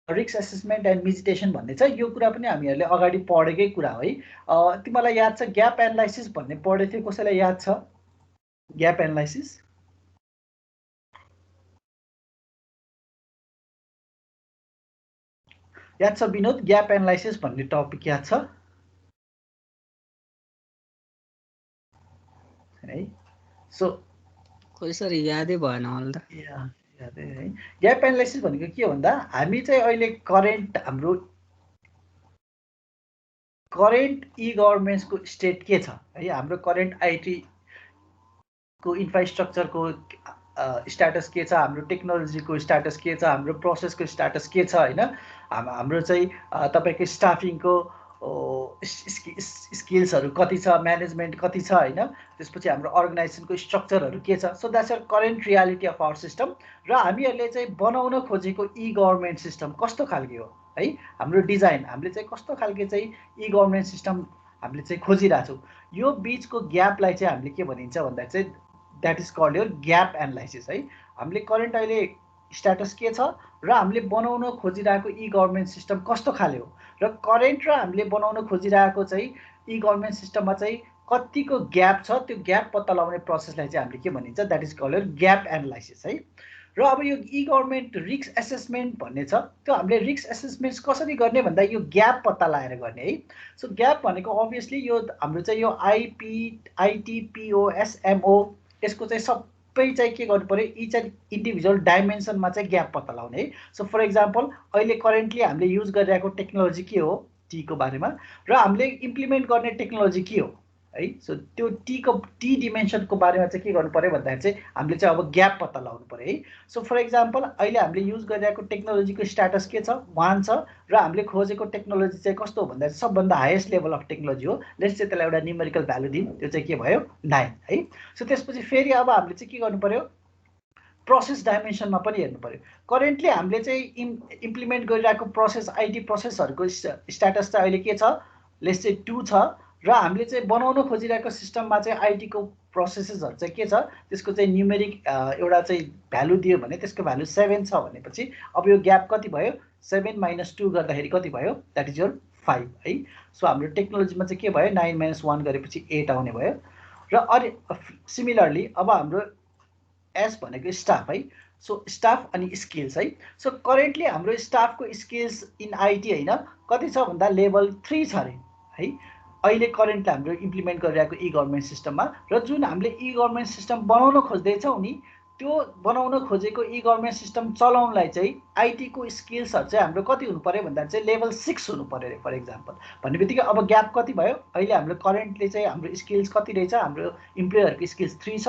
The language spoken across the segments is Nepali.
रिस्क एसेसमेन्ट एन्ड मिजिटेसन भन्ने छ। यो कुरा पनि हामीहरूले अगाडि पढेकै कुरा हो है। तिमीलाई याद छ ग्याप एनालाइसिस भन्ने पढेको थियो, कसैलाई याद छ ग्याप एनालाइसिस? याद छ विनोद ग्याप एनालाइसिस भन्ने टपिक याद छ है? सो खोइ सर यादै भएन मलाई त। यादै है। ग्याप एनालाइसिस भनेको के भन्दा हामी चाहिँ अहिले हाम्रो करेन्ट ई गभर्मेन्ट्सको स्टेट के छ है, हाम्रो करेन्ट आइटी को इन्फ्रास्ट्रक्चरको स्ट्याटस के छ, हाम्रो टेक्नोलोजीको स्ट्याटस के छ, हाम्रो प्रोसेसको स्ट्याटस के छ होइन। हाम्रो चाहिँ तपाईँको स्टाफिङको स्किल्सहरू कति छ, म्यानेजमेन्ट कति छ होइन। त्यसपछि हाम्रो अर्गनाइजेसनको स्ट्रक्चरहरू के छ। So that's our current reality of our system. र हामीहरूले चाहिँ बनाउन खोजेको ई गभर्मेन्ट सिस्टम कस्तो खालके हो है, हाम्रो डिजाइन हामीले चाहिँ कस्तो खालके चाहिँ ई गभर्मेन्ट सिस्टम हामीले चाहिँ खोजिरहेको छौँ। यो बिचको ग्यापलाई चाहिँ हामीले के भनिन्छ भन्दा चाहिँ that is called your gap analysis है। हामीले करेन्ट अहिले स्ट्याटस के छ र हामीले बनाउन खोजिरहेको ई गभर्मेन्ट सिस्टम कस्तो खाले हो, र करेन्ट र हामीले बनाउन खोजिरहेको चाहिँ ई गभर्मेन्ट सिस्टममा चाहिँ कतिको ग्याप छ, त्यो ग्याप पत्ता लगाउने प्रोसेसलाई चाहिँ हामीले के भनिन्छ, that is called your gap analysis है। र अब यो ई गभर्मेन्ट रिस्क एसेसमेन्ट भन्ने छ, त्यो हामीले रिस्क एसेसमेन्ट कसरी गर्ने भन्दा यो ग्याप पत्ता लगाएर गर्ने है। सो ग्याप भनेको अभियसली यो हाम्रो चाहिँ यो आइटिपिओएसएमओ यसको चाहिँ सबै चाहिँ के गर्नु पर्यो, इच एन्ड इन्डिभिजुअल डाइमेन्सनमा चाहिँ ग्याप पत्ता लगाउने है। सो फर इक्जाम्पल अहिले करेन्टली हामीले युज गरिरहेको टेक्नोलोजी के हो टीको बारेमा, र हामीले इम्प्लिमेन्ट गर्ने टेक्नोलोजी के हो है। सो त्यो टी डिमेन्सनको बारेमा चाहिँ के गर्नु पर्यो भन्दाखेरि चाहिँ हामीले चाहिँ अब ग्याप पत्ता लगाउनु पर्यो है। सो फर इक्जाम्पल अहिले हामीले युज गरिरहेको टेक्नोलोजीको स्ट्याटस के छ, 1 छ, र हामीले खोजेको टेक्नोलोजी चाहिँ कस्तो हो भन्दा सबभन्दा हाइएस्ट लेभल अफ टेक्नोलोजी हो। लेट्स चाहिँ त्यसलाई एउटा न्युमेरिकल भ्यालु दिउँ, त्यो चाहिँ के भयो 9 है। सो त्यसपछि फेरि अब हामीले चाहिँ के गर्नु पर्यो, प्रोसेस डाइमेन्सनमा पनि हेर्नु पर्यो। करेन्टली हामीले चाहिँ इम्प्लिमेन्ट गरिरहेको प्रोसेस आइटी प्रोसेसहरूको स्ट्याटस चाहिँ अहिले के छ, लेट्स चाहिँ 2 छ, र हामीले चाहिँ बनाउन खोजिरहेको सिस्टममा चाहिँ आइटीको प्रोसेसेसहरू चाहिँ के छ, त्यसको चाहिँ न्युमेरिक एउटा चाहिँ भ्यालु दियो भने त्यसको भ्यालु 7 छ भनेपछि अब यो ग्याप कति भयो, 7 - 2 गर्दाखेरि कति भयो, द्याट इज योर 5 है। सो हाम्रो टेक्नोलोजीमा चाहिँ के भयो, 9 - 1 गरेपछि 8 आउने भयो। र सिमिलरली अब हाम्रो एस भनेको स्टाफ है। सो स्टाफ अनि स्किल्स है। सो करेन्टली हाम्रो स्टाफको स्किल्स इन आइटी होइन कति छ भन्दा लेभल 3 छ अरे है। अहिले करेन्टली हाम्रो इम्प्लिमेन्ट गरिरहेको ई गभर्मेन्ट सिस्टममा, र जुन हामीले ई गभर्मेन्ट सिस्टम बनाउन खोज्दैछौँ नि, त्यो बनाउन खोजेको ई गभर्मेन्ट सिस्टम चलाउनलाई चाहिँ आइटीको स्किल्सहरू चाहिँ हाम्रो कति हुनु पर्यो भन्दा चाहिँ लेभल 6 हुनु पर्यो अरे फर इक्जाम्पल। भन्ने बित्तिकै अब ग्याप कति भयो, अहिले हाम्रो करेन्टली चाहिँ हाम्रो स्किल्स कति रहेछ, हाम्रो इम्प्लोयरहरूको स्किल्स 3 छ,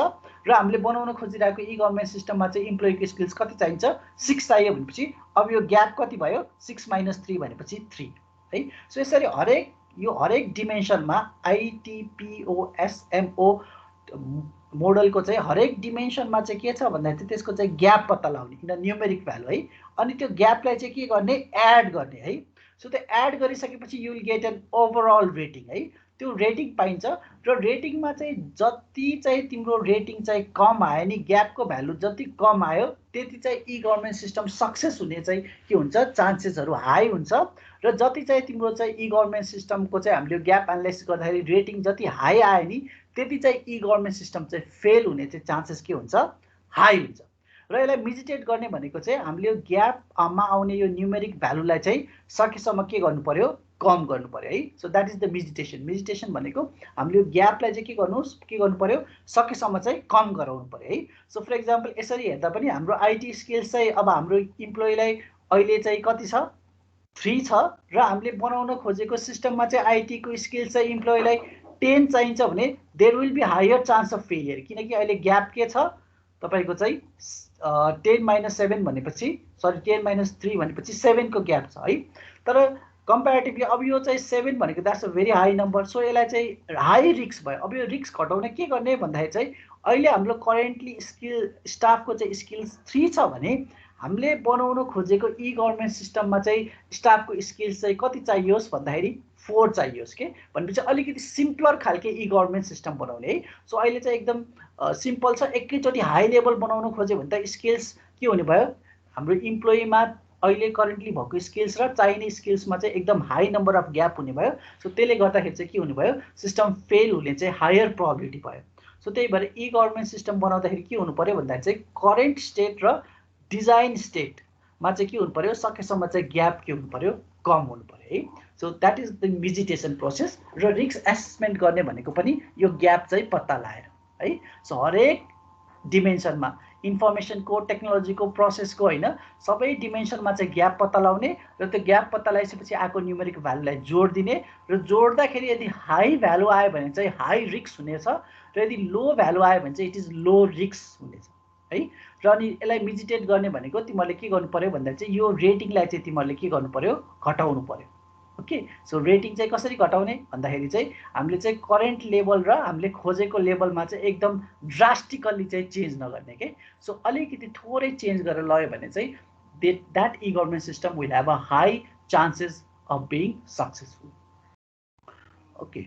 र हामीले बनाउन खोजिरहेको ई गभर्मेन्ट सिस्टममा चाहिँ इम्प्लोइको स्किल्स कति चाहिन्छ, 6 चाहियो भनेपछि अब यो ग्याप कति भयो, 6 - 3 भनेपछि 3 है। सो यसरी हरेक डिमेन्सनमा आइटिपिओएसएमओ मोडलको चाहिँ हरेक डिमेन्सनमा चाहिँ के छ भन्दाखेरि चाहिँ त्यसको चाहिँ ग्याप पत्ता लगाउने इन न्युमेरिक भ्यालु है। अनि त्यो ग्यापलाई चाहिँ के गर्ने, एड गर्ने है। सो त्यो एड गरिसकेपछि you will get an overall rating है। त्यो रेटिङ पाइन्छ, र रेटिङमा चाहिँ जति चाहिँ तिम्रो रेटिङ चाहिँ कम आयो नि, ग्यापको भ्यालु जति कम आयो त्यति चाहिँ ई गभर्मेन्ट सिस्टम सक्सेस हुने चाहिँ के हुन्छ, चान्सेसहरू हाई हुन्छ। र जति चाहिँ तिम्रो चाहिँ ई गभर्मेन्ट सिस्टमको चाहिँ हामीले ग्याप एनालाइसिस गर्दाखेरि रेटिङ जति हाई आयो नि, त्यति चाहिँ ई गभर्मेन्ट सिस्टम चाहिँ फेल हुने चाहिँ चान्सेस के हुन्छ, हाई हुन्छ। र यसलाई मिजिटेट गर्ने भनेको चाहिँ हामीले यो ग्यापमा आउने यो न्युमेरिक भ्यालुलाई चाहिँ सकेसम्म के गर्नु पर्यो, कम गर्नु पर्यो है। So that is the mitigation. Mitigation भनेको हामीले यो ग्यापलाई चाहिँ के गर्नु पर्यो, सकेसम्म चाहिँ कम गराउनु पर्यो है। सो फर इक्जाम्पल यसरी हेर्दा पनि हाम्रो आइटी स्किल्स चाहिँ अब हाम्रो इम्प्लोइलाई अहिले चाहिँ कति छ, 3 छ, र हामीले बनाउन खोजेको सिस्टममा चाहिँ आइटीको स्किल्स चाहिँ इम्प्लोइलाई 10 चाहिन्छ भने there will be higher chance of failure, किनकि अहिले ग्याप के छ तपाईँको चाहिँ 10 - 7 भनेपछि 10 - 3 भनेपछि 7 को ग्याप छ है। तर कम्पेरिटिभली अब यो चाहिँ 7 भनेको that's a very high number. So यसलाई चाहिँ हाई रिस्क भयो। अब यो रिस्क घटाउने के गर्ने भन्दाखेरि चाहिँ अहिले हाम्रो करेन्टली स्टाफको चाहिँ स्किल्स 3 छ भने हामीले बनाउन खोजेको ई गभर्मेन्ट सिस्टममा चाहिँ स्टाफको स्किल्स चाहिँ कति चाहियोस् भन्दाखेरि 4 चाहियोस् के भनेपछि अलिकति सिम्पलर खालके ई गभर्मेन्ट सिस्टम बनाउने है। सो अहिले चाहिँ एकदम सिम्पल छ। एकैचोटि हाई लेभल बनाउन खोज्यो भने त स्किल्स के हुने भयो, हाम्रो इम्प्लोइमा अहिले करेन्टली भएको स्किल्स र चाहिने स्किल्समा चाहिँ एकदम हाई नम्बर अफ ग्याप हुने भयो। सो त्यसले गर्दाखेरि चाहिँ के हुने भयो, सिस्टम फेल हुने चाहिँ हायर प्रोबेबिलिटी भयो। सो त्यही भएर ई गभर्मेन्ट सिस्टम बनाउँदाखेरि के हुनु पर्यो भन्दा चाहिँ करेन्ट स्टेट र डिजाइन स्टेटमा चाहिँ के हुनु पर्यो, सकेसम्म चाहिँ ग्याप के हुनु पर्यो, कम हुनु पर्यो है। So that is the mitigation process. र रिस्क एसेसमेन्ट गर्ने भनेको पनि यो ग्याप चाहिँ पत्ता लगाएर है। सो हरेक डिमेन्सनमा, इन्फर्मेसनको, टेक्नोलोजीको, प्रोसेसको होइन, सबै डिमेन्सनमा चाहिँ ग्याप पत्ता लगाउने र त्यो ग्याप पत्ता लगाइसकेपछि आएको न्युमेरिक भ्यालुलाई जोड दिने र जोड्दाखेरि यदि हाई भ्यालु आयो भने चाहिँ हाई रिस्क हुनेछ र यदि लो भ्यालु आयो भने चाहिँ इट इज लो रिस्क हुनेछ है। र अनि यसलाई मिजिटेट गर्ने भनेको तिमीहरूले के गर्नु पर्यो भन्दा चाहिँ यो रेटिङलाई चाहिँ तिमीहरूले के गर्नु पर्यो, घटाउनु पर्यो। ओके, सो रेटिङ चाहिँ कसरी घटाउने भन्दाखेरि चाहिँ हामीले चाहिँ करेन्ट लेभल र हामीले खोजेको लेभलमा चाहिँ एकदम ड्रास्टिकल्ली चाहिँ चेन्ज नगर्ने के। सो अलिकति थोरै चेन्ज गरेर लयो भने चाहिँ that e government system will have a high chances of being successful. Okay,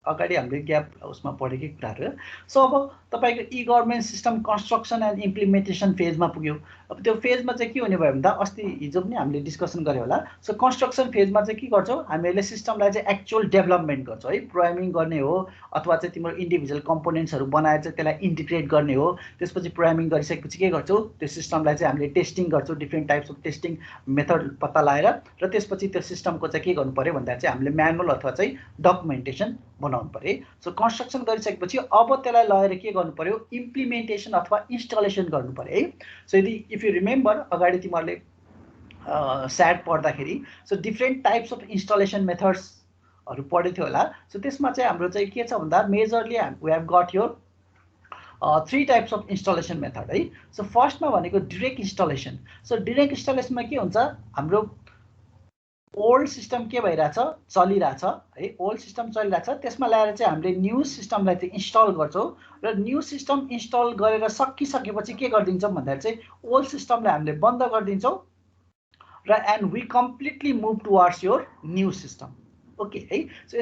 अगाडि हामीले ग्याप उसमा पढेकै कुराहरू। सो अब तपाईँको e government system construction and implementation फेजमा पुग्यो। अब त्यो फेजमा चाहिँ के हुने भयो भन्दा अस्ति हिजो पनि हामीले डिस्कसन गऱ्यो होला। सो कन्स्ट्रक्सन फेजमा चाहिँ के गर्छौँ, हामीहरूले सिस्टमलाई चाहिँ एक्चुअल डेभलपमेन्ट गर्छौँ है, प्रोग्रामिङ गर्ने हो अथवा चाहिँ तिम्रो इन्डिभिजुअल कम्पोनेन्ट्सहरू बनाएर चाहिँ त्यसलाई इन्टिग्रेट गर्ने हो। त्यसपछि प्रोग्रामिङ गरिसकेपछि के गर्छौँ, त्यो सिस्टमलाई चाहिँ हामीले टेस्टिङ गर्छौँ, different types of testing method पत्ता लगाएर। र त्यसपछि त्यो सिस्टमको चाहिँ के गर्नु पर्यो भन्दा चाहिँ हामीले म्यानुअल अथवा चाहिँ डकुमेन्टेसन बनाउनु पर्यो। सो कन्स्ट्रक्सन गरिसकेपछि अब त्यसलाई लगेर के गर्नु पर्यो, इम्प्लिमेन्टेसन अथवा इन्स्टलेसन गर्नु पर्यो है। सो यदि इफ यु रिमेम्बर अगाडि तिमीहरूले स्याट पढ्दाखेरि so different types of installation मेथड्सहरू पढेको थियो होला। सो त्यसमा चाहिँ हाम्रो चाहिँ के छ भन्दा majorly we have got your 3 types of installation method है। सो फर्स्टमा भनेको डिरेक्ट इन्स्टलेसन। सो डिरेक्ट इन्स्टलेसनमा के हुन्छ, हाम्रो ओल्ड सिस्टम के भइरहेछ, चलिरहेछ है, ओल्ड सिस्टम चलिरहेछ, त्यसमा ल्याएर चाहिँ हामीले न्यू सिस्टमलाई चाहिँ इन्स्टल गर्छौँ र न्यू सिस्टम इन्स्टल गरेर सकिसकेपछि के गरिदिन्छौँ भन्दा चाहिँ ओल्ड सिस्टमलाई हामीले बन्द गरिदिन्छौँ र and we completely move towards your new system. Okay है। सो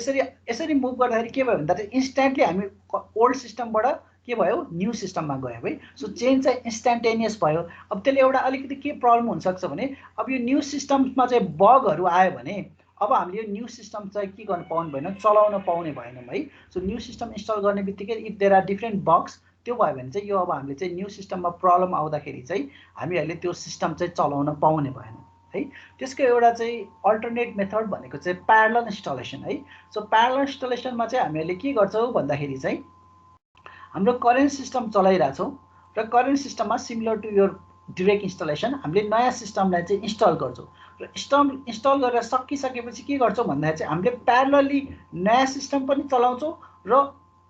यसरी मुभ गर्दाखेरि के भयो भन्दा चाहिँ इन्स्ट्यान्टली हामी ओल्ड सिस्टमबाट के भयो, न्यू सिस्टममा गयो है। सो चेन्ज चाहिँ इन्स्ट्यान्टेनियस भयो। अब त्यसले एउटा अलिकति के प्रब्लम हुनसक्छ भने अब यो न्यू सिस्टममा चाहिँ बगहरू आयो भने अब हामीले यो न्यू सिस्टम चाहिँ के गर्नु पाउनु भएन, चलाउन पाउने भएनौँ है। सो न्यू सिस्टम इन्स्टल गर्ने बित्तिकै if there are different bugs, त्यो भयो भने चाहिँ यो अब हामीले चाहिँ न्यू सिस्टममा प्रब्लम आउँदाखेरि चाहिँ हामीहरूले त्यो सिस्टम चाहिँ चलाउन पाउने भएन है। त्यसको एउटा चाहिँ अल्टरनेट मेथड भनेको चाहिँ प्यारलल इन्स्टलेसन है। सो प्यारलल इन्स्टलेसनमा चाहिँ हामीहरूले के गर्छौँ भन्दाखेरि चाहिँ हाम्रो करेन्ट सिस्टम चलाइरहेछौँ र करेन्ट सिस्टममा similar to your direct installation हामीले नयाँ सिस्टमलाई चाहिँ इन्स्टल गर्छौँ र इन्स्टल गरेर सकिसकेपछि के गर्छौँ भन्दाखेरि चाहिँ हामीले प्यारलली नयाँ सिस्टम पनि चलाउँछौँ र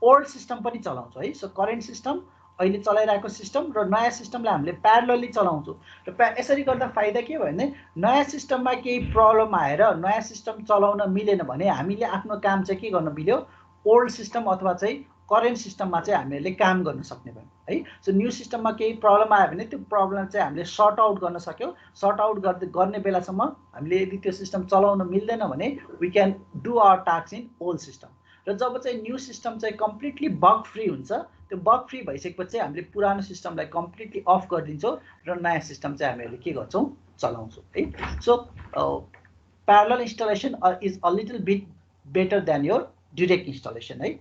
ओल्ड सिस्टम पनि चलाउँछौँ है। सो करेन्ट सिस्टम, अहिले चलाइरहेको सिस्टम र नयाँ सिस्टमलाई हामीले प्यारलली चलाउँछौँ र यसरी गर्दा फाइदा के भयो भने नयाँ सिस्टममा केही प्रब्लम आएर नयाँ सिस्टम चलाउन मिलेन भने हामीले आफ्नो काम चाहिँ के गर्न मिल्यो, ओल्ड सिस्टम अथवा चाहिँ करेन्ट सिस्टममा चाहिँ हामीहरूले काम गर्न सक्ने भयो है। सो न्यू सिस्टममा केही प्रब्लम आयो भने त्यो प्रब्लम चाहिँ हामीले सर्ट आउट गर्न सक्यौँ। सर्ट आउट गर्ने बेलासम्म हामीले यदि त्यो सिस्टम चलाउन मिल्दैन भने we can do our task in old system. र जब चाहिँ न्यू सिस्टम चाहिँ कम्प्लिटली बग फ्री हुन्छ, त्यो बग फ्री भइसकेपछि हामीले पुरानो सिस्टमलाई कम्प्लिटली अफ गरिदिन्छौँ र नयाँ सिस्टम चाहिँ हामीहरूले के गर्छौँ, चलाउँछौँ है। So parallel installation is a little beet better than your direct installation है।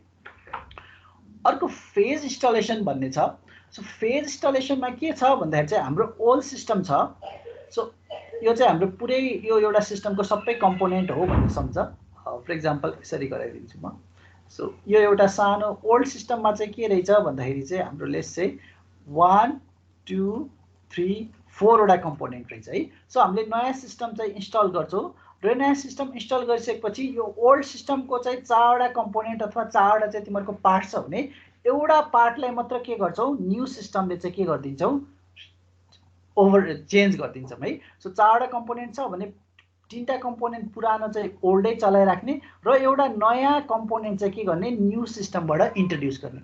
अर्को फेज इन्स्टलेसन भन्ने छ। सो फेज इन्स्टलेसनमा के छ भन्दाखेरि चाहिँ हाम्रो ओल्ड सिस्टम छ। सो यो चाहिँ हाम्रो पुरै यो एउटा सिस्टमको सबै कम्पोनेन्ट हो भन्ने सम्झ। फर इक्जाम्पल यसरी गराइदिन्छु म। सो यो एउटा सानो ओल्ड सिस्टममा चाहिँ के रहेछ भन्दाखेरि चाहिँ हाम्रो लेट्स चाहिँ 1 2 3 4 वटा कम्पोनेन्ट रहेछ है। सो हामीले नयाँ सिस्टम चाहिँ इन्स्टल गर्छौँ र नयाँ सिस्टम इन्स्टल गरिसकेपछि यो ओल्ड सिस्टमको चाहिँ 4 वटा कम्पोनेन्ट अथवा 4 वटा चाहिँ तिमीहरूको पार्ट छ भने एउटा पार्टलाई मात्र के गर्छौँ, न्यू सिस्टमले चाहिँ के गरिदिन्छौँ, चेन्ज गरिदिन्छौँ है। सो 4 वटा कम्पोनेन्ट छ भने 3टा कम्पोनेन्ट पुरानो चाहिँ ओल्डै चलाइराख्ने र एउटा नयाँ कम्पोनेन्ट चाहिँ के गर्ने, न्यू सिस्टमबाट इन्ट्रोड्युस गर्ने।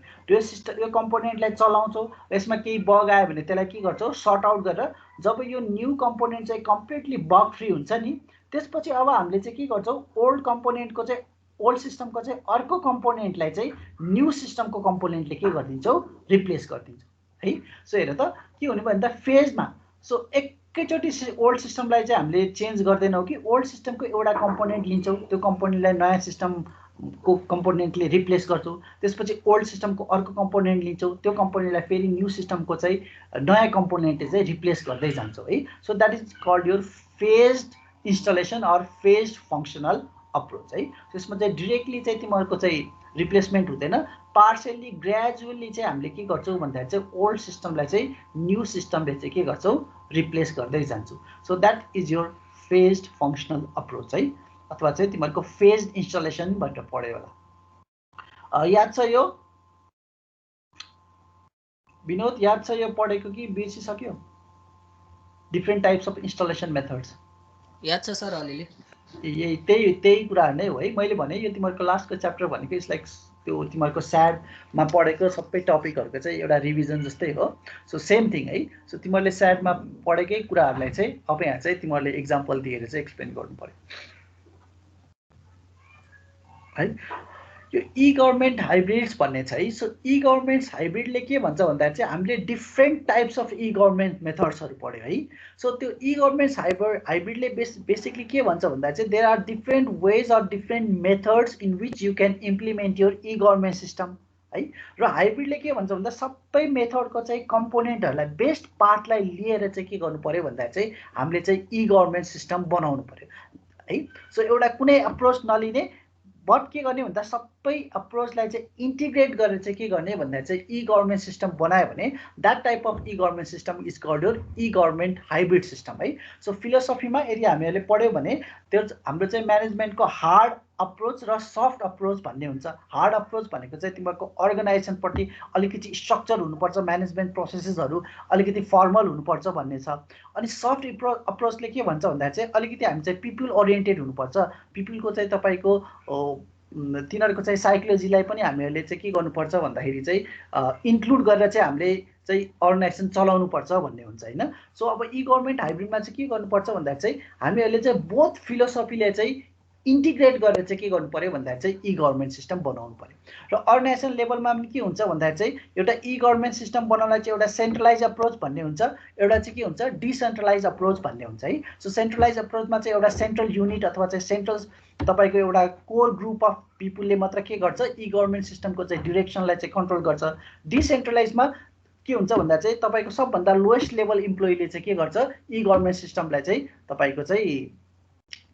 यो कम्पोनेन्टलाई चलाउँछौँ, यसमा केही बग आयो भने त्यसलाई के गर्छौँ, सर्ट आउट गरेर जब यो न्यू कम्पोनेन्ट चाहिँ कम्प्लिटली बग फ्री हुन्छ नि, त्यसपछि अब हामीले चाहिँ के गर्छौँ, ओल्ड कम्पोनेन्टको चाहिँ ओल्ड सिस्टमको चाहिँ अर्को कम्पोनेन्टलाई चाहिँ न्यू सिस्टमको कम्पोनेन्टले के गरिदिन्छौँ, रिप्लेस गरिदिन्छौँ है। सो हेर त के हुने भयो भन्दा फेजमा सो एकैचोटि ओल्ड सिस्टमलाई चाहिँ हामीले चेन्ज गर्दैनौँ कि ओल्ड सिस्टमको एउटा कम्पोनेन्ट लिन्छौँ, त्यो कम्पोनेन्टलाई नयाँ सिस्टमको कम्पोनेन्टले रिप्लेस गर्छौँ, त्यसपछि ओल्ड सिस्टमको अर्को कम्पोनेन्ट लिन्छौँ, त्यो कम्पोनेन्टलाई फेरि न्यू सिस्टमको चाहिँ नयाँ कम्पोनेन्टले चाहिँ रिप्लेस गर्दै जान्छौँ है। So that is called your phased installation or phased functional approach है। त्यसमा चाहिँ डिरेक्टली चाहिँ तिमीहरूको चाहिँ रिप्लेसमेन्ट हुँदैन, पार्सली ग्रेजुअली चाहिँ हामीले के गर्छौँ भन्दाखेरि चाहिँ ओल्ड सिस्टमलाई चाहिँ न्यू सिस्टमले चाहिँ के गर्छौँ रिप्लेस गर्दै जान्छौँ। So that is your phased functional approach है, अथवा चाहिँ तिमीहरूको फेज्ड इन्स्टलेसन भनेर पढ्यो होला। याद छ यो विनोद, याद छ यो पढेको कि बिर्सिसक्यो? Different types of installation methods याद छ सर अलिअलि। यही त्यही कुराहरू नै हो है। मैले भने यो तिमीहरूको लास्टको च्याप्टर भनेको इट्स लाइक त्यो तिमीहरूको स्याडमा पढेको सबै टपिकहरूको चाहिँ एउटा रिभिजन जस्तै हो। सो सेम थिङ है। सो तिमीहरूले स्याडमा पढेकै कुराहरूलाई चाहिँ अब यहाँ चाहिँ तिमीहरूले इक्जाम्पल दिएर चाहिँ एक्सप्लेन गर्नु पर्यो है। यो ई गभर्मेन्ट हाइब्रिड्स भन्ने छ है। सो ई गभर्मेन्ट्स हाइब्रिडले के भन्छ भन्दा चाहिँ हामीले different types of e government मेथड्सहरू पढ्यो है। सो त्यो ई गभर्मेन्ट्स हाइब्रिडले बेसिकली के भन्छ भन्दा चाहिँ there are different ways or different methods in which you can implement your e government system है। र हाइब्रिडले के भन्छ भन्दा सबै मेथडको चाहिँ कम्पोनेन्टहरूलाई बेस्ट पार्टलाई लिएर चाहिँ के गर्नु पर्यो भन्दा चाहिँ हामीले चाहिँ ई गभर्मेन्ट सिस्टम बनाउनु पर्यो है। सो एउटा कुनै अप्रोच नलिने, बट के गर्ने भन्दा सबै अप्रोचलाई चाहिँ इन्टिग्रेट गरेर चाहिँ के गर्ने भन्दा चाहिँ ई गभर्मेन्ट सिस्टम बनायो भने that type of e government system is called your e government hybrid system है। सो फिलोसफीमा यदि हामीहरूले पढ्यो भने त्यो हाम्रो चाहिँ म्यानेजमेन्टको हार्ड अप्रोच र सफ्ट अप्रोच भन्ने हुन्छ। हार्ड अप्रोच भनेको चाहिँ तिमीहरूको अर्गनाइजेसनपट्टि अलिकति स्ट्रक्चर हुनुपर्छ, म्यानेजमेन्ट प्रोसेसेसहरू अलिकति फर्मल हुनुपर्छ भन्ने छ। अनि सफ्ट अप्रोचले के भन्छ भन्दा चाहिँ अलिकति हामी चाहिँ पिपुल ओरिएन्टेड हुनुपर्छ। पिपुलको चाहिँ तपाईँको तिनीहरूको चाहिँ साइकोलोजीलाई पनि हामीहरूले चाहिँ के गर्नुपर्छ भन्दाखेरि चाहिँ इन्क्लुड गरेर चाहिँ हामीले चाहिँ अर्गनाइजेसन चलाउनुपर्छ भन्ने हुन्छ होइन। सो अब ई गभर्मेन्ट हाइब्रिडमा चाहिँ के गर्नुपर्छ भन्दाखेरि चाहिँ हामीहरूले चाहिँ बोथ फिलोसफीले चाहिँ इन्टिग्रेट गरेर चाहिँ के गर्नु पर्यो भन्दाखेरि चाहिँ ई गभर्मेन्ट सिस्टम बनाउनु पर्यो। र अर्गनाइजेसन लेभलमा पनि के हुन्छ भन्दाखेरि चाहिँ एउटा ई गभर्मेन्ट सिस्टम बनाउनलाई चाहिँ एउटा सेन्ट्रलाइज अप्रोच भन्ने हुन्छ, एउटा चाहिँ के हुन्छ डिसेन्ट्रलाइज अप्रोच भन्ने हुन्छ है। सो सेन्ट्रलाइज अप्रोचमा चाहिँ एउटा सेन्ट्रल युनिट अथवा चाहिँ सेन्ट्रल तपाईँको एउटा कोर ग्रुप अफ पिपुलले मात्र के गर्छ ई गभर्मेन्ट सिस्टमको चाहिँ डिरेक्सनलाई चाहिँ कन्ट्रोल गर्छ। डिसेन्ट्रलाइजमा के हुन्छ भन्दा चाहिँ तपाईँको सबभन्दा लोएस्ट लेभल इम्प्लोइले चाहिँ के गर्छ ई गभर्मेन्ट सिस्टमलाई चाहिँ तपाईँको चाहिँ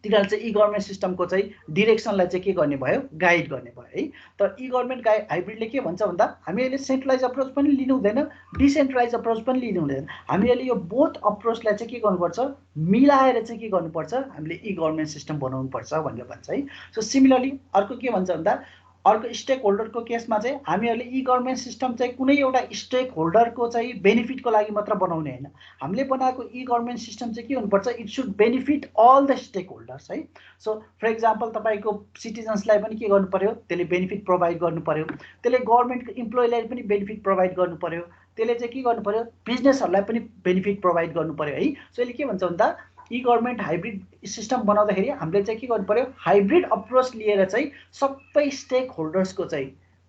तिनीहरूले चाहिँ ई गभर्मेन्ट सिस्टमको चाहिँ डिरेक्सनलाई चाहिँ के गर्ने भयो गाइड गर्ने भयो है। तर ई गभर्मेन्ट हाइब्रिडले के भन्छ भन्दा हामीहरूले सेन्ट्रलाइज अप्रोच पनि लिनु हुँदैन, डिसेन्ट्रलाइज अप्रोच पनि लिनु हुँदैन। हामीहरूले यो बोथ अप्रोचलाई चाहिँ के गर्नुपर्छ मिलाएर चाहिँ के गर्नुपर्छ हामीले ई गभर्मेन्ट सिस्टम बनाउनुपर्छ भनेर भन्छ है। सो सिमिलरली अर्को के भन्छ भन्दा अर्को स्टेक होल्डरको केसमा चाहिँ हामीहरूले ई गभर्मेन्ट सिस्टम चाहिँ कुनै एउटा स्टेक होल्डरको चाहिँ बेनिफिटको लागि मात्र बनाउने होइन। हामीले बनाएको ई गभर्मेन्ट सिस्टम चाहिँ के हुनुपर्छ it should benefit all the stakeholders है। सो फर इक्जाम्पल तपाईँको सिटिजन्सलाई पनि के गर्नु पर्यो, त्यसले बेनिफिट प्रोभाइड गर्नु पर्यो, त्यसले गभर्मेन्टको इम्प्लोइलाई पनि बेनिफिट प्रोभाइड गर्नु पर्यो, त्यसले चाहिँ के गर्नु पर्यो बिजनेसहरूलाई पनि बेनिफिट प्रोभाइड गर्नु पर्यो है। सो यसले के भन्छ भन्दा ई गभर्मेन्ट हाइब्रिड सिस्टम बनाउँदाखेरि हामीले चाहिँ के गर्नु पर्यो हाइब्रिड अप्रोच लिएर चाहिँ सबै स्टेक होल्डर्सको चाहिँ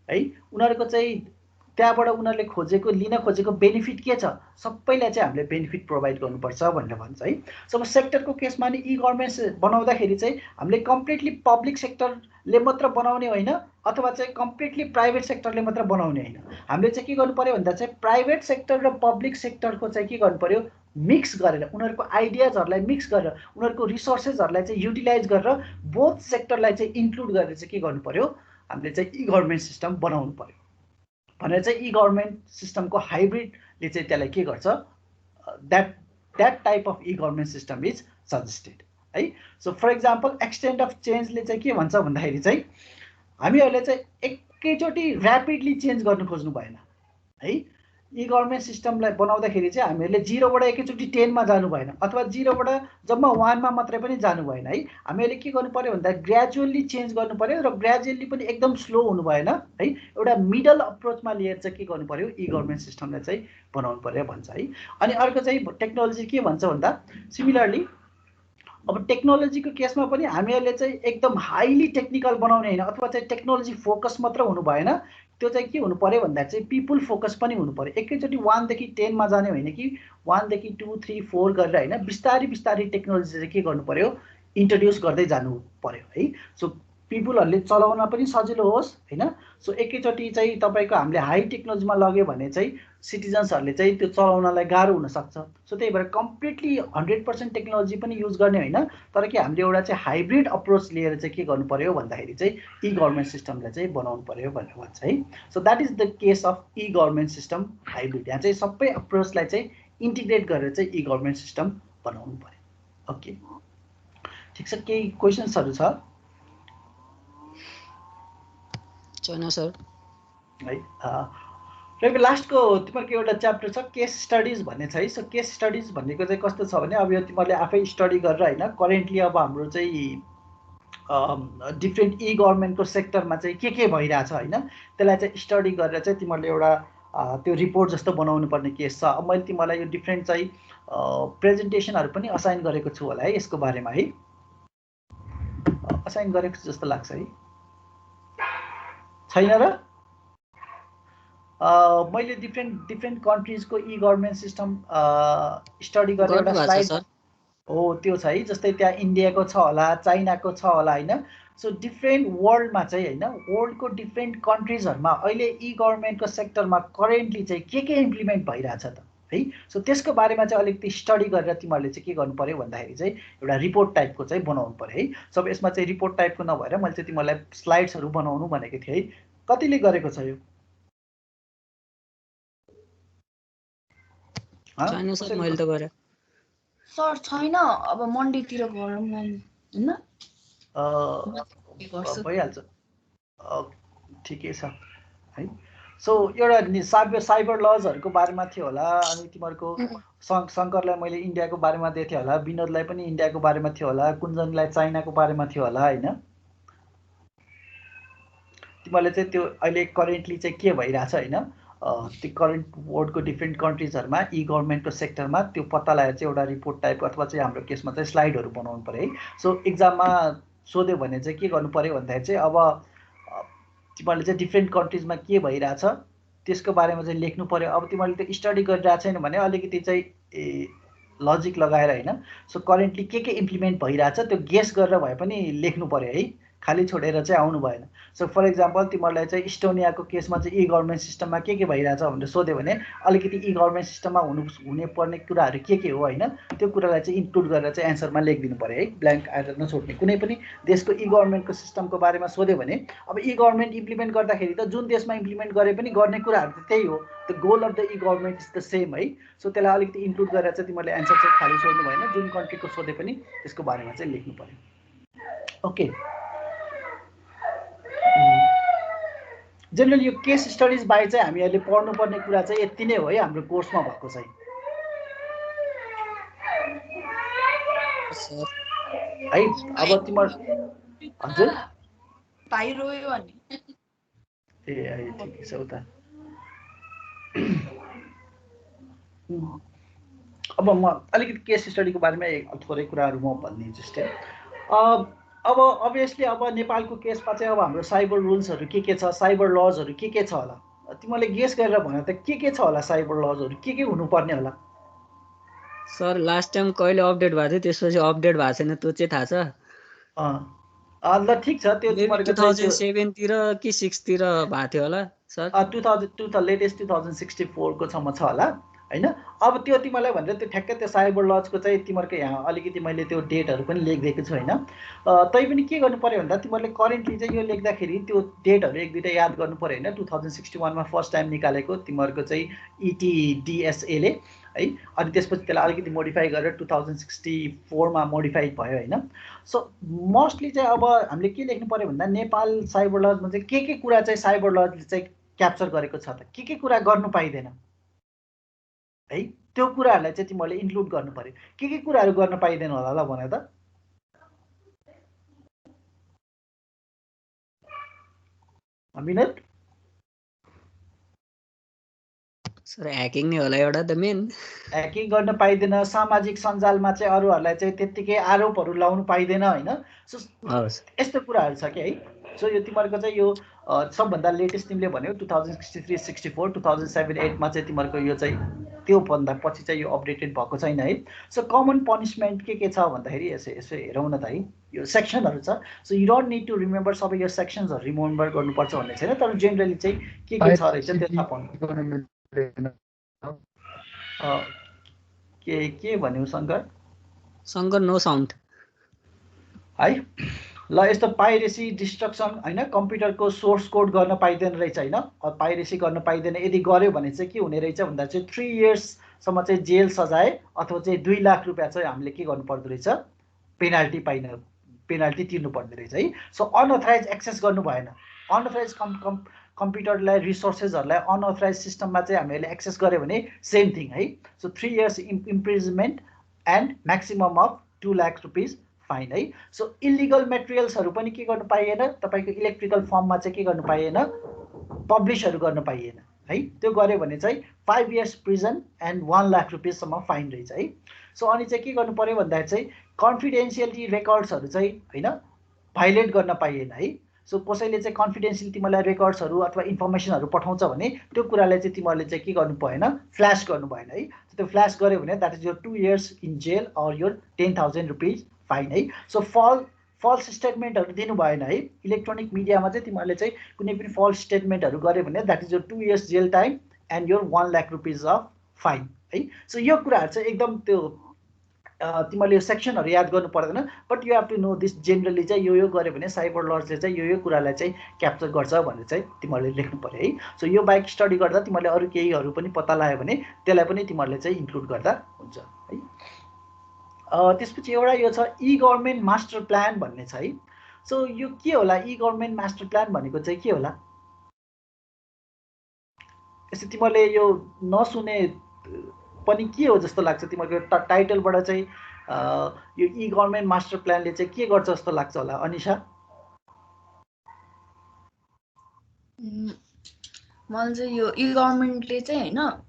है उनीहरूको चाहिँ त्यहाँबाट उनीहरूले खोजेको लिन खोजेको बेनिफिट के छ सबैलाई चाहिँ हामीले बेनिफिट प्रोभाइड गर्नुपर्छ भनेर भन्छ है। सो सेक्टरको केसमा नि ई गभर्मेन्ट बनाउँदाखेरि चाहिँ हामीले कम्प्लिटली पब्लिक सेक्टरले मात्र बनाउने होइन अथवा चाहिँ कम्प्लिटली प्राइभेट सेक्टरले मात्र बनाउने होइन। हामीले चाहिँ के गर्नु पर्यो भन्दा चाहिँ प्राइभेट सेक्टर र पब्लिक सेक्टरको चाहिँ के गर्नु पर्यो मिक्स गरेर उनीहरूको आइडियाजहरूलाई मिक्स गरेर उनीहरूको रिसोर्सेसहरूलाई चाहिँ युटिलाइज गरेर बोथ सेक्टरलाई चाहिँ इन्क्लुड गरेर चाहिँ के गर्नु पर्यो हामीले चाहिँ ई गभर्मेन्ट सिस्टम बनाउनु पर्यो भनेर चाहिँ ई गभर्मेन्ट सिस्टमको हाइब्रिडले चाहिँ त्यसलाई के गर्छ that type of e government system is suggested है। So for example extent of चेन्जले चाहिँ के भन्छ भन्दाखेरि चाहिँ हामीहरूले चाहिँ एकैचोटि ऱ्यापिडली चेन्ज गर्न खोज्नु भएन है। ई गभर्मेन्ट सिस्टमलाई बनाउँदाखेरि चाहिँ हामीहरूले 0बाट एकैचोटि 10मा जानु भएन अथवा 0बाट जम्मा 1मा मात्रै पनि जानु भएन है। हामीहरूले के गर्नु पर्यो भन्दा ग्रेजुअली चेन्ज गर्नु पर्यो र ग्रेजुअली पनि एकदम स्लो हुनु भएन है। एउटा मिडल अप्रोचमा लिएर चाहिँ के गर्नु पर्यो ई गभर्मेन्ट सिस्टमलाई चाहिँ बनाउनु पर्यो भन्छ है। अनि अर्को चाहिँ टेक्नोलोजी के भन्छ भन्दा सिमिलरली अब टेक्नोलोजीको केसमा पनि हामीहरूले चाहिँ एकदम हाइली टेक्निकल बनाउने होइन अथवा चाहिँ टेक्नोलोजी फोकस मात्र हुनु भएन, त्यो चाहिँ के हुनु पर्यो भन्दा चाहिँ पिपुल फोकस पनि हुनु पर्यो। एकैचोटि 1 देखि 10 मा जाने होइन कि 1 देखि 2, 3, 4 गरेर होइन, बिस्तारै बिस्तारै टेक्नोलोजी चाहिँ के गर्नु पर्यो, इन्ट्रोड्युस गर्दै जानु पर्यो है। सो पिपुलहरूले चलाउन पनि सजिलो होस् होइन। सो एकैचोटि चाहिँ तपाईँको हामीले हाई टेक्नोलोजीमा लग्यो भने चाहिँ सिटिजन्सहरूले चाहिँ त्यो चलाउनलाई गाह्रो हुनसक्छ। सो त्यही भएर कम्प्लिटली 100% टेक्नोलोजी पनि युज गर्ने होइन, तर के हामीले एउटा चाहिँ हाइब्रिड अप्रोच लिएर चाहिँ के गर्नु पर्यो भन्दाखेरि चाहिँ ई गभर्मेन्ट सिस्टमलाई चाहिँ बनाउनु पर्यो भनेर भन्छ है। So that is the case of e government system hybrid. यहाँ चाहिँ सबै अप्रोचलाई चाहिँ इन्टिग्रेट गरेर चाहिँ ई गभर्मेन्ट सिस्टम बनाउनु पर्यो। ओके, ठिक छ। केही क्वेसन्सहरू छ छैन सर है? र लास्टको तिमीहरूको एउटा च्याप्टर छ केस स्टडिज भन्ने छ है। सो केस स्टडिज भनेको चाहिँ कस्तो छ भने अब यो तिमीहरूले आफै स्टडी गरेर होइन, करेन्टली अब हाम्रो चाहिँ डिफ्रेन्ट ई गभर्मेन्टको सेक्टरमा चाहिँ के भइरहेछ होइन, त्यसलाई चाहिँ स्टडी गरेर चाहिँ तिमीहरूले एउटा त्यो रिपोर्ट जस्तो बनाउनु पर्ने केस छ। अब मैले तिमीलाई यो डिफ्रेन्ट चाहिँ प्रेजेन्टेसनहरू पनि असाइन गरेको छु होला है यसको बारेमा है, असाइन गरेको जस्तो लाग्छ है, छैन र? मैले डिफ्रेन्ट कन्ट्रिजको ई गभर्मेन्ट सिस्टम स्टडी गरेर एउटा स्लाइड हो त्यो छ है। जस्तै त्यहाँ इन्डियाको छ होला, चाइनाको छ होला होइन। सो डिफ्रेन्ट वर्ल्डमा चाहिँ होइन, वर्ल्डको डिफ्रेन्ट कन्ट्रिजहरूमा अहिले ई गभर्मेन्टको सेक्टरमा करेन्टली चाहिँ के इम्प्लिमेन्ट भइरहेछ त है। सो त्यसको बारेमा चाहिँ अलिकति स्टडी गरेर तिमीहरूले चाहिँ के गर्नु पर्यो भन्दाखेरि चाहिँ एउटा रिपोर्ट टाइपको चाहिँ बनाउनु पर्यो है। सब यसमा चाहिँ रिपोर्ट टाइपको नभएर मैले चाहिँ तिमीहरूलाई स्लाइड्सहरू बनाउनु भनेको थिएँ है। कतिले गरेको छ यो? छैन सर, मैले त गरेँ सर। छैन, अब मन्डेतिर गरौँ हैन, भइहाल्छ, ठिकै छ है। सो एउटा साइबर लजहरूको बारेमा थियो होला, अनि तिमीहरूको शङ्करलाई मैले इन्डियाको बारेमा दिएको थिएँ होला, विनोदलाई पनि इन्डियाको बारेमा थियो होला, कुञ्जनलाई चाइनाको बारेमा थियो होला होइन। तिमीहरूले चाहिँ त्यो अहिले करेन्टली चाहिँ के भइरहेछ होइन, त्यो करेन्ट वर्ल्डको डिफ्रेन्ट कन्ट्रिजहरूमा ई गभर्मेन्टको सेक्टरमा त्यो पत्ता लगाएर चाहिँ एउटा रिपोर्ट टाइपको अथवा चाहिँ हाम्रो केसमा चाहिँ स्लाइडहरू बनाउनु पर्यो है। सो इक्जाममा सोध्यो भने चाहिँ के गर्नु पर्यो भन्दाखेरि चाहिँ अब तिमीहरूले चाहिँ डिफ्रेन्ट कन्ट्रिजमा के भइरहेछ त्यसको बारेमा चाहिँ लेख्नु पर्यो। अब तिमीहरूले त्यो स्टडी गरिरहेको छैन भने अलिकति चाहिँ लजिक लगाएर होइन, सो करेन्टली के इम्प्लिमेन्ट भइरहेछ त्यो गेस गरेर भए पनि लेख्नु पर्यो है, खाली छोडेर चाहिँ आउनु भएन। सो फर इक्जाम्पल तिमीहरूलाई चाहिँ इस्टोनियाको केसमा चाहिँ ई गभर्मेन्ट सिस्टममा के भइरहेछ भनेर सोध्यो भने अलिकति ई गभर्मेन्ट सिस्टममा हुने पर्ने कुराहरू के हो होइन, त्यो कुरालाई चाहिँ इन्क्लुड गरेर चाहिँ एन्सरमा लेखिदिनु पर्यो है, ब्ल्याङ्क आएर नछोड्ने। कुनै पनि देशको ई गभर्मेन्टको सिस्टमको बारेमा सोध्यो भने अब ई गभर्मेन्ट इम्प्लिमेन्ट गर्दाखेरि त जुन देशमा इम्प्लिमेन्ट गरे पनि गर्ने कुराहरू त त्यही हो, the goal of the e government is the same है। सो त्यसलाई अलिकति इन्क्लुड गरेर चाहिँ तिमीहरूले एन्सर चाहिँ खाली छोड्नु भएन, जुन कन्ट्रीको सोधे पनि त्यसको बारेमा चाहिँ लेख्नु पर्यो। ओके, जेनरली यो केस स्टडिज बाहेक चाहिँ हामीहरूले पढ्नुपर्ने कुरा चाहिँ यति नै हो है हाम्रो कोर्समा भएको चाहिँ है। अब तिम्रो हजुर भाइ रोयो भने ए ठिकै छ उता। अब म अलिकति केस स्टडीको बारेमा थोरै कुराहरू म भनिदिन्छु जस्तै अब अभियसली अब नेपालको केसमा चाहिँ अब हाम्रो साइबर रुल्सहरू के छ, साइबर लजहरू के छ होला, तिमीले गेस गरेर भन त के छ होला साइबर लजहरू, के हुनुपर्ने होला? सर लास्ट टाइम कहिले अपडेट भएको थियो, त्यसपछि अपडेट भएको छैन, त्यो चाहिँ थाहा छ। ल ठिक छ, त्यो 2007 तिर कि 6 तिर भएको थियो होला सर। 2002 लेटेस्ट 2064 को सम्म छ होला हैन। अब त्यो तिमीलाई भनेर त्यो ठ्याक्कै त्यो साइबर लजको चाहिँ तिमीहरूको यहाँ अलिकति मैले त्यो डेटहरू पनि लेखिदिएको छु हैन। तै पनि के गर्नु पर्यो भन्दा तिमीहरूले करेन्टली चाहिँ यो लेख्दाखेरि त्यो डेटहरू एक दुईटा याद गर्नु पर्यो हैन। 2061 मा फर्स्ट टाइम निकालेको तिमीहरूको चाहिँ ETDSA ले है, अनि त्यसपछि त्यसलाई अलिकति मोडिफाई गरेर 2064 मा मोडिफाइड भयो हैन। सो मोस्टली चाहिँ अब हामीले के लेख्नु पर्यो भन्दा नेपाल साइबर लजमा चाहिँ के कुरा चाहिँ साइबर लजले चाहिँ क्याप्चर गरेको छ त, के कुरा गर्नु पाइदैन है, त्यो कुराहरूलाई चाहिँ तिमीहरूले इन्क्लुड गर्नु पर्यो। के कुराहरू गर्न पाइदैन होला ल भने त? विनोद सर ह्याकिङ नै होला एउटा त मेन। ह्याकिङ गर्न पाइदैन, सामाजिक सञ्जालमा चाहिँ अरूहरूलाई चाहिँ त्यत्तिकै आरोपहरू लाउनु पाइदैन हैन। सो यस्तो कुराहरू छ कि है। सो यो तिमीहरूको चाहिँ यो सबभन्दा लेटेस्ट तिमीले भन्यौ 2063 64 2007 8 मा चाहिँ तिमीहरूको यो चाहिँ त्योभन्दा पछि चाहिँ यो अपडेटेड भएको छैन है। सो कमन पनिसमेन्ट के छ भन्दाखेरि यसो यसो हेरौँ न त है। यो सेक्सनहरू छ, so you don't need to remember सबै यो सेक्सन्सहरू रिमेम्बर गर्नुपर्छ भन्ने छैन, तर जेनरली चाहिँ के छ रहेछ त्यो थाहा पाउनु। के भन्यौ शङ्कर? शङ्कर नो साउन्ड है। ल यस्तो पाइरेसी डिस्ट्रक्सन होइन, कम्प्युटरको सोर्स कोड गर्न पाइँदैन रहेछ होइन, पाइरेसी गर्न पाइँदैन। यदि गर्यो भने चाहिँ के हुने रहेछ भन्दा चाहिँ 3 इयर्ससम्म चाहिँ जेल सजाय अथवा चाहिँ 2 लाख रुपियाँ चाहिँ हामीले के गर्नु पर्दो रहेछ, पेनाल्टी तिर्नु पर्दो रहेछ है। सो अनअथराइज एक्सेस गर्नु भएन। अनअथराइज कम्प्युटरलाई रिसोर्सेसहरूलाई अनअथराइज सिस्टममा चाहिँ हामीले एक्सेस गऱ्यो भने सेम थिङ है। So 3 years imprisonment and maximum of 2 lakh rupees fine है। सो इलिगल मेटेरियल्सहरू पनि के गर्नु पाइएन, तपाईँको इलेक्ट्रिकल फर्ममा चाहिँ के गर्नु पाइएन, पब्लिसहरू गर्न पाइएन है। त्यो गऱ्यो भने चाहिँ 5 इयर्स प्रिजन एन्ड 1 लाख रुपिससम्म फाइन रहेछ है। सो अनि चाहिँ के गर्नु पर्यो भन्दाखेरि चाहिँ कन्फिडेन्सियलिटी रेकर्ड्सहरू चाहिँ होइन भाइलेट गर्न पाइएन है। सो कसैले चाहिँ कन्फिडेन्सियल तिमीलाई रेकर्ड्सहरू अथवा इन्फर्मेसनहरू पठाउँछ भने त्यो कुरालाई चाहिँ तिमीहरूले चाहिँ के गर्नु भएन, फ्ल्यास गर्नु भएन है। त्यो फ्ल्यास गर्यो भने that is your 2 years in jail or your 10,000 rupees fine है। सो फल्स स्टेटमेन्टहरू दिनु भएन है। इलेक्ट्रोनिक मिडियामा चाहिँ तिमीहरूले चाहिँ कुनै पनि फल्स स्टेटमेन्टहरू गर्यो भने that is your 2 years jail time and your 1 lakh rupees of fine है। सो यो कुराहरू चाहिँ एकदम त्यो तिमीहरूले यो सेक्सनहरू याद गर्नु पर्दैन, but you have to know this. Generally चाहिँ यो गऱ्यो भने साइबर लजले चाहिँ यो कुरालाई चाहिँ क्याप्चर गर्छ भनेर चाहिँ तिमीहरूले लेख्नु पर्यो है। सो यो बाइक स्टडी गर्दा तिमीहरूले अरू केहीहरू पनि पत्ता लगायो भने त्यसलाई पनि तिमीहरूले चाहिँ इन्क्लुड गर्दा हुन्छ है। त्यसपछि एउटा यो छ ई गभर्मेन्ट मास्टर प्लान भन्ने छ है। सो यो के होला, ई गभर्मेन्ट मास्टर प्लान भनेको चाहिँ के होला? यसो तिमीहरूले यो नसुने पनि के हो जस्तो लाग्छ तिमीहरूको टाइटलबाट चाहिँ यो ई गभर्मेन्ट मास्टर प्लानले चाहिँ के गर्छ जस्तो लाग्छ होला अनिशा? मलाई चाहिँ यो ई गभर्मेन्टले चाहिँ होइन,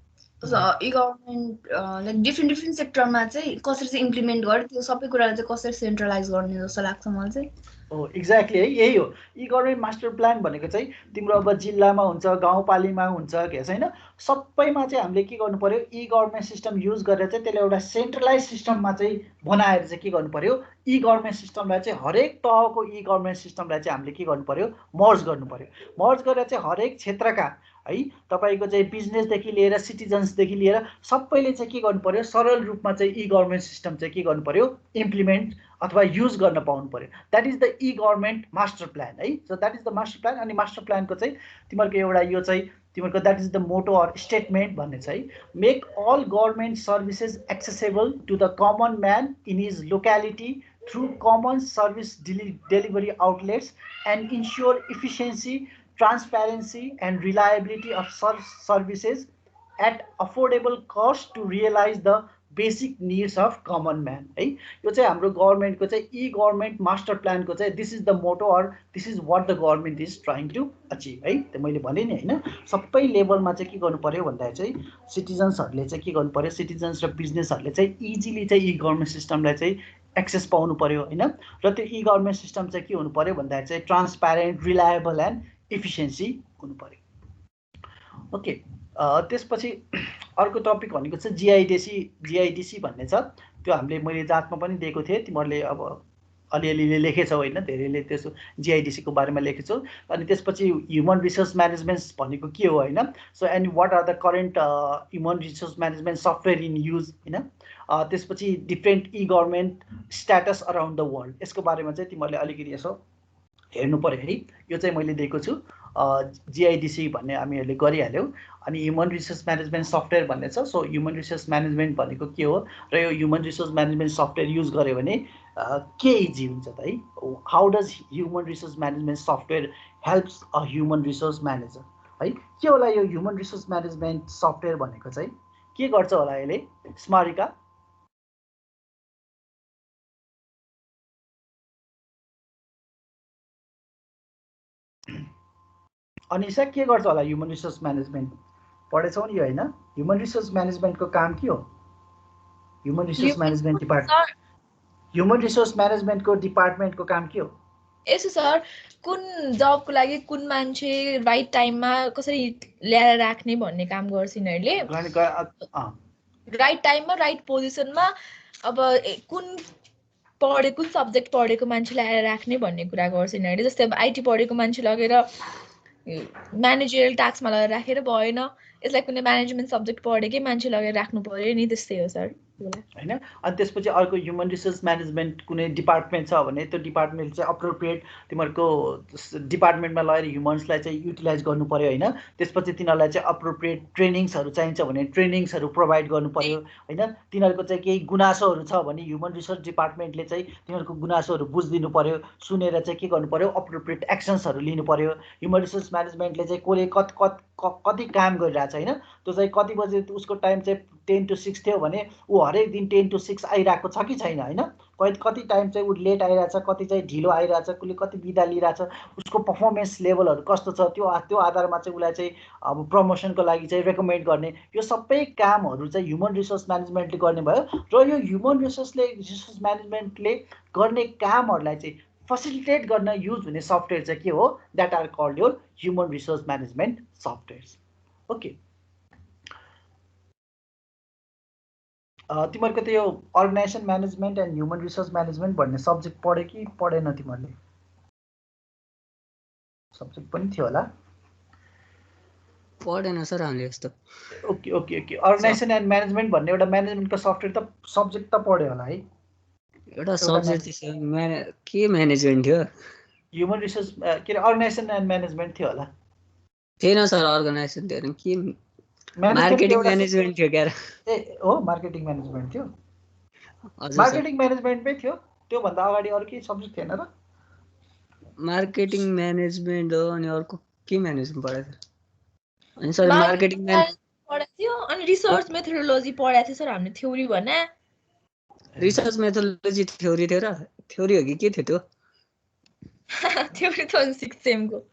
ई गभर्मेन्ट लाइक डिफ्रेन्ट सेक्टरमा चाहिँ कसरी चाहिँ इम्प्लिमेन्ट गर्यो त्यो सबै कुरालाई चाहिँ कसरी सेन्ट्रलाइज गर्ने जस्तो लाग्छ मलाई चाहिँ। हो एक्ज्याक्टली है, यही हो ई गभर्मेन्ट मास्टर प्लान भनेको चाहिँ। तिम्रो अब जिल्लामा हुन्छ, गाउँपालिकामा हुन्छ के होइन, सबैमा चाहिँ हामीले के गर्नु पर्यो, ई गभर्मेन्ट सिस्टम युज गरेर चाहिँ त्यसलाई एउटा सेन्ट्रलाइज सिस्टममा चाहिँ बनाएर चाहिँ के गर्नु पर्यो, ई गभर्मेन्ट सिस्टमलाई चाहिँ हरेक तहको ई गभर्मेन्ट सिस्टमलाई चाहिँ हामीले के गर्नु पर्यो, मर्ज गर्नु पर्यो। मर्ज गरेर चाहिँ हरेक क्षेत्रका है तपाईँको चाहिँ बिजनेसदेखि लिएर सिटिजन्सदेखि लिएर सबैले चाहिँ के गर्नु पर्यो, सरल रूपमा चाहिँ ई गभर्मेन्ट सिस्टम चाहिँ के गर्नु पर्यो, इम्प्लिमेन्ट अथवा युज गर्न पाउनु पर्यो। That is the e government master plan है। So that is the master plan. अनि मास्टर प्लानको चाहिँ तिमीहरूको एउटा यो चाहिँ तिमीहरूको that is the motto or statement भन्ने छ है। Make all government services accessible to the common man in his locality through common service delivery outlets and ensure efficiency, transparency and reliability of services at affordable cost to realize the basic needs of common man है। यो चाहिँ हाम्रो गभर्मेन्टको चाहिँ ई गभर्मेन्ट मास्टर प्लानको चाहिँ this is the motto or this is what the government is trying to achieve है। त्यो मैले भने नि होइन, सबै लेभलमा चाहिँ के गर्नु पर्यो भन्दाखेरि चाहिँ सिटिजन्सहरूले चाहिँ के गर्नु पर्यो, सिटिजन्स र बिजनेसहरूले चाहिँ इजिली चाहिँ ई गभर्मेन्ट सिस्टमलाई चाहिँ एक्सेस पाउनु पर्यो होइन। र त्यो ई गभर्मेन्ट सिस्टम चाहिँ के हुनु पर्यो भन्दाखेरि चाहिँ ट्रान्सप्यारेन्ट, रिलायबल एन्ड इफिसियन्सी हुनु पर्यो। ओके, त्यसपछि अर्को टपिक भनेको चाहिँ जिआइडिसी भन्ने छ। त्यो हामीले मैले जाँचमा पनि दिएको थिएँ, तिमीहरूले अब अलिअलि लेखेछौ होइन, धेरैले त्यसो जिआइडिसीको बारेमा लेखेछौ। अनि त्यसपछि ह्युमन रिसोर्स म्यानेजमेन्ट भनेको के हो होइन। So and what are the current human resource management software in use होइन। त्यसपछि different e government status around the world, यसको बारेमा चाहिँ तिमीहरूले अलिकति यसो हेर्नु पर्यो है। यो चाहिँ मैले दिएको छु, जिआइडिसी भन्ने हामीहरूले गरिहाल्यौँ। अनि ह्युमन रिसोर्स म्यानेजमेन्ट सफ्टवेयर भन्ने छ। सो ह्युमन रिसोर्स म्यानेजमेन्ट भनेको के हो र यो human resource management software use गर्यो भने के इजी हुन्छ त है। How does human resource management software helps a human resource manager है। के होला यो ह्युमन रिसोर्स म्यानेजमेन्ट सफ्टवेयर भनेको चाहिँ के गर्छ होला यसले? स्मारिका अनिशा के गर्छ होला ह्युमन रिसोर्स म्यानेजमेन्ट? पढेछौ नि यो होइन? ह्युमन रिसोर्स म्यानेजमेन्टको काम के हो? Human resource management department, human resource म्यानेजमेन्टको डिपार्टमेन्टको काम के हो? यसो सर कुन जबको लागि कुन मान्छे राइट टाइममा कसरी ल्याएर राख्ने भन्ने काम गर्छ यिनीहरूले राइट टाइममा राइट पोजिसनमा अब कुन सब्जेक्ट पढेको मान्छे ल्याएर राख्ने भन्ने कुरा गर्छ यिनीहरूले जस्तै अब आइटी पढेको मान्छे लगेर म्यानेजरियल टास्कमा लगेर राखेर भएन यसलाई कुनै म्यानेजमेन्ट सब्जेक्ट पढेकै मान्छे लगेर राख्नु पर्यो नि त्यस्तै हो सर हैन अनि त्यसपछि अर्को ह्युमन रिसोर्स म्यानेजमेन्ट कुनै डिपार्टमेन्ट छ भने त्यो डिपार्टमेन्ट चाहिँ अप्रोप्रिएट तिमीहरूको डिपार्टमेन्टमा लगेर ह्युमन्सलाई चाहिँ युटिलाइज गर्नु पर्यो हैन त्यसपछि तिनीहरूलाई चाहिँ अप्रोप्रिएट ट्रेनिङ्सहरू चाहिन्छ भने ट्रेनिङ्सहरू प्रोभाइड गर्नु पर्यो हैन तिनीहरूको चाहिँ केही गुनासोहरू छ भने ह्युमन रिसोर्स डिपार्टमेन्टले चाहिँ तिनीहरूको गुनासोहरू बुझिदिनु पर्यो सुनेर चाहिँ के गर्नु पर्यो अप्रोप्रिएट एक्सन्सहरू लिनु पर्यो ह्युमन रिसोर्स म्यानेजमेन्टले चाहिँ कसले कति काम गरिरहेछ हैन त्यो चाहिँ कति बजे उसको टाइम चाहिँ 10 to 6 थियो भने ऊ हरेक दिन 10 to 6 आइरहेको छ कि छैन हैन कति टाइम चाहिँ ऊ लेट आइरहेछ कति चाहिँ ढिलो आइरहेछ कसले कति बिदा लिइरहेछ उसको पर्फर्मेन्स लेभलहरू कस्तो छ त्यो आधारमा चाहिँ उसलाई चाहिँ अब प्रमोसनको लागि चाहिँ रेकमेन्ड गर्ने यो सबै कामहरू चाहिँ ह्युमन रिसोर्स म्यानेजमेन्टले गर्ने भयो र यो ह्युमन रिसोर्स म्यानेजमेन्टले गर्ने कामहरूलाई चाहिँ फसिलिटेट गर्न युज हुने सफ्टवेयर चाहिँ के हो that are called your human resource management softwares okay तिमीहरूको त्यो organisation management and human resource management भन्ने सब्जेक्ट पढ्यो कि पढेन तिमीहरूले सब्जेक्ट पनि थियो होला पढेन सर हामीले यस्तो okay okay okay organisation and management भन्ने एउटा म्यानेजमेन्टको सफ्टवेयर त सब्जेक्ट त पढ्यो होला है एउटा सब्जेक्ट थियो के म्यानेजमेन्ट थियो ह्युमन रिसोर्स के अरे अर्गनाइजेसन एन्ड म्यानेजमेन्ट थियो होला थिएन सर अर्गनाइजेसन थियो के मार्केटिङ म्यानेजमेन्ट थियो क्या ए हो मार्केटिङ म्यानेजमेन्ट थियो मार्केटिङ म्यानेजमेन्टमै थियो त्यो भन्दा अगाडि अरु के सब्जेक्ट थिएन र मार्केटिङ म्यानेजमेन्ट हो अनि अर्को के म्यानेजमेन्ट पढाएको थियो अनि सर मार्केटिङ पढाएको थियो अनि रिसर्च मेथोडोलोजी पढाएको थियो सर हामीले थ्योरी भने रिसर्च मेथोडोलोजी थ्योरी थियो र थ्योरी हो कि के थियो त्यो थ्योरी त 6 सेमको